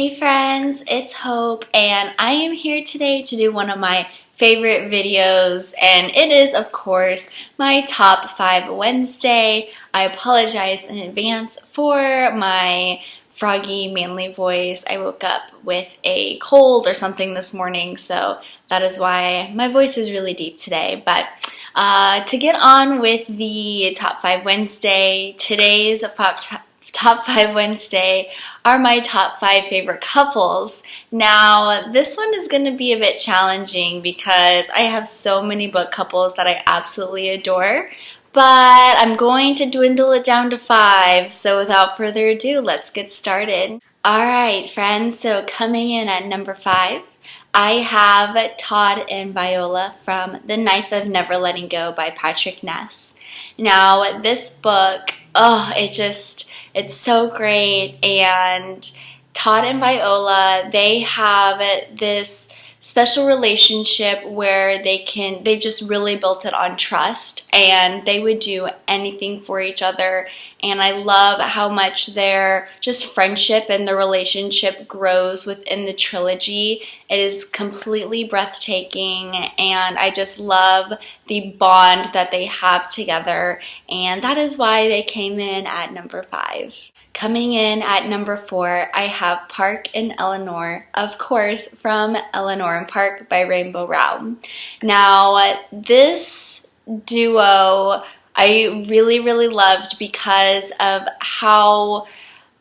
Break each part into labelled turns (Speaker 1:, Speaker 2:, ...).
Speaker 1: Hey friends, it's Hope, and I am here today to do one of my favorite videos, and it is, of course, my Top 5 Wednesday. I apologize in advance for my froggy, manly voice. I woke up with a cold or something this morning, so that is why my voice is really deep today. But to get on with the Top 5 Wednesday, today's Top 5 Wednesday are my top 5 favorite couples. Now, this one is going to be a bit challenging because I have so many book couples that I absolutely adore, but I'm going to dwindle it down to 5. So without further ado, let's get started. Alright, friends, so coming in at number 5, I have Todd and Viola from The Knife of Never Letting Go by Patrick Ness. Now, this book, it's so great, and Todd and Viola, they have this special relationship where they've just really built it on trust, and they would do anything for each other. And I love how much their just friendship and the relationship grows within the trilogy. It is completely breathtaking, and I just love the bond that they have together, and that is why they came in at number 5. Coming in at number 4, I have Park and Eleanor, of course, from Eleanor Park by Rainbow Rowell. Now, this duo I really loved because of how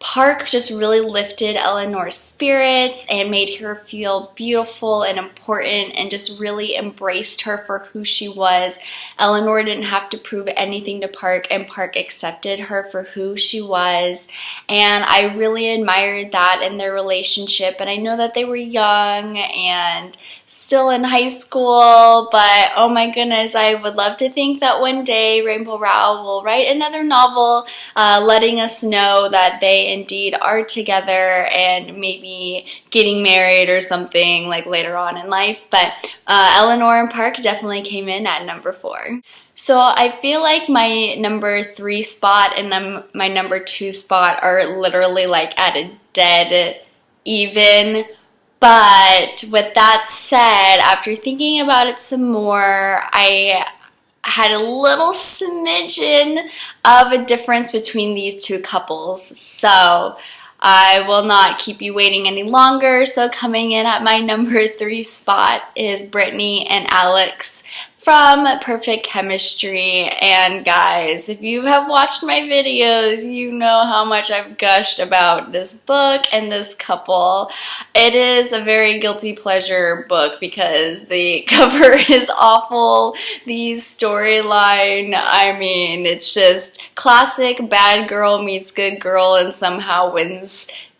Speaker 1: Park just really lifted Eleanor's spirits and made her feel beautiful and important and just really embraced her for who she was. Eleanor didn't have to prove anything to Park, and Park accepted her for who she was. And I really admired that in their relationship. And I know that they were young and still in high school, but oh my goodness, I would love to think that one day Rainbow Rowell will write another novel letting us know that they indeed are together and maybe getting married or something like later on in life. But Eleanor and Park definitely came in at number 4. So I feel like my number 3 spot and my number 2 spot are literally like at a dead even. But with that said, after thinking about it some more, I had a little smidgen of a difference between these two couples. So I will not keep you waiting any longer. So coming in at my number 3 spot is Brittany and Alex from Perfect Chemistry. And guys, if you have watched my videos, you know how much I've gushed about this book and this couple. It is a very guilty pleasure book because the cover is awful. The storyline, I mean, it's just classic bad girl meets good girl and somehow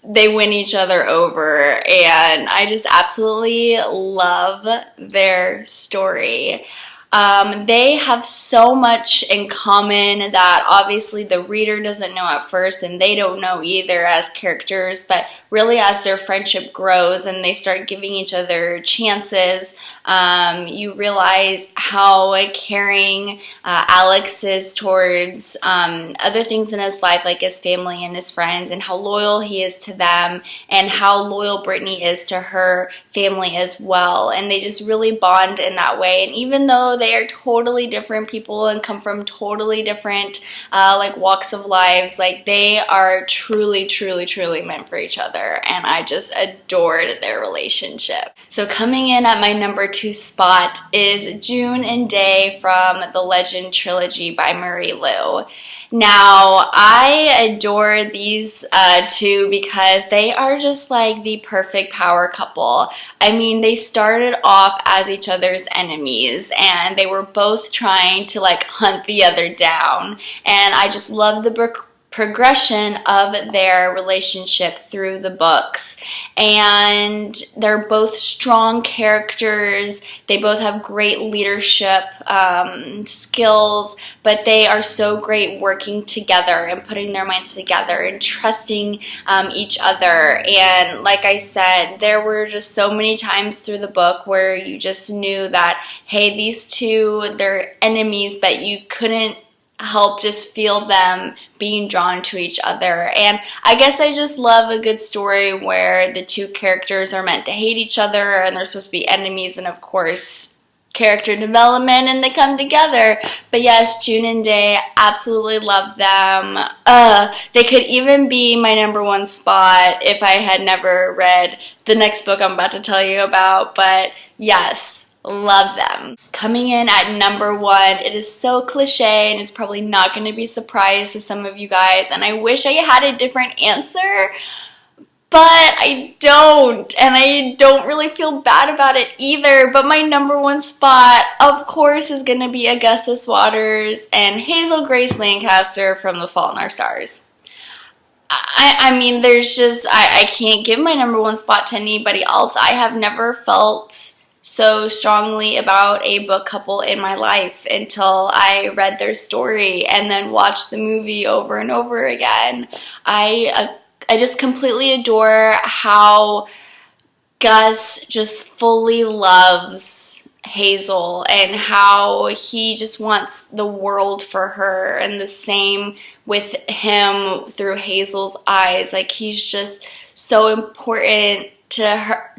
Speaker 1: they win each other over, and I just absolutely love their story. They have so much in common that obviously the reader doesn't know at first, and they don't know either as characters, but really as their friendship grows and they start giving each other chances, you realize how caring Alex is towards other things in his life, like his family and his friends, and how loyal he is to them, and how loyal Brittany is to her family as well. And they just really bond in that way. And even though they are totally different people and come from totally different like walks of lives, like they are truly meant for each other, and I just adored their relationship. So coming in at my number 2 spot is June and Day from the Legend trilogy by Marie Lu. Now, I adore these two because they are just like the perfect power couple. I mean, they started off as each other's enemies, and they were both trying to like hunt the other down. And I just love the progression of their relationship through the books. And they're both strong characters. They both have great leadership skills, but they are so great working together and putting their minds together and trusting each other. And like I said, there were just so many times through the book where you just knew that, hey, these two, they're enemies, but you couldn't help just feel them being drawn to each other. And I guess I just love a good story where the two characters are meant to hate each other and they're supposed to be enemies, and of course character development and they come together. But yes, June and Day, absolutely love them. They could even be my #1 spot if I had never read the next book I'm about to tell you about. But yes, love them. Coming in at #1, it is so cliche and it's probably not going to be a surprise to some of you guys, and I wish I had a different answer, but I don't, and I don't really feel bad about it either. But my #1 spot, of course, is going to be Augustus Waters and Hazel Grace Lancaster from The Fault in Our Stars. I mean, there's just, I can't give my #1 spot to anybody else. I have never felt so strongly about a book couple in my life until I read their story and then watched the movie over and over again. I just completely adore how Gus just fully loves Hazel and how he just wants the world for her, and the same with him through Hazel's eyes. Like, he's just so important to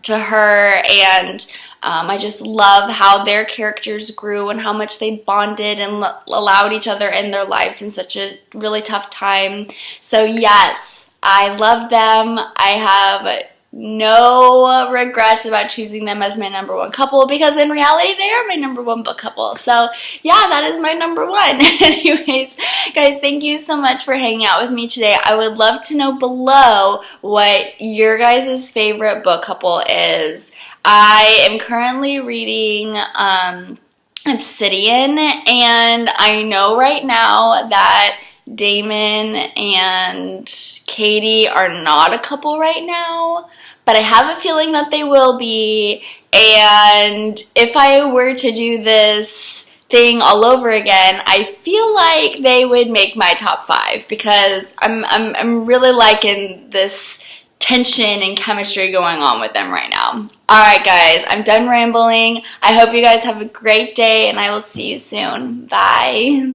Speaker 1: her, and I just love how their characters grew and how much they bonded and allowed each other in their lives in such a really tough time. So yes, I love them. I have no regrets about choosing them as my #1 couple, because in reality they are my #1 book couple. So yeah, that is my #1. Anyways, guys, thank you so much for hanging out with me today. I would love to know below what your guys' favorite book couple is. I am currently reading Obsidian, and I know right now that Damon and Katie are not a couple right now, but I have a feeling that they will be. And if I were to do this thing all over again, I feel like they would make my top 5, because I'm really liking this tension and chemistry going on with them right now. Alright guys, I'm done rambling. I hope you guys have a great day, and I will see you soon. Bye.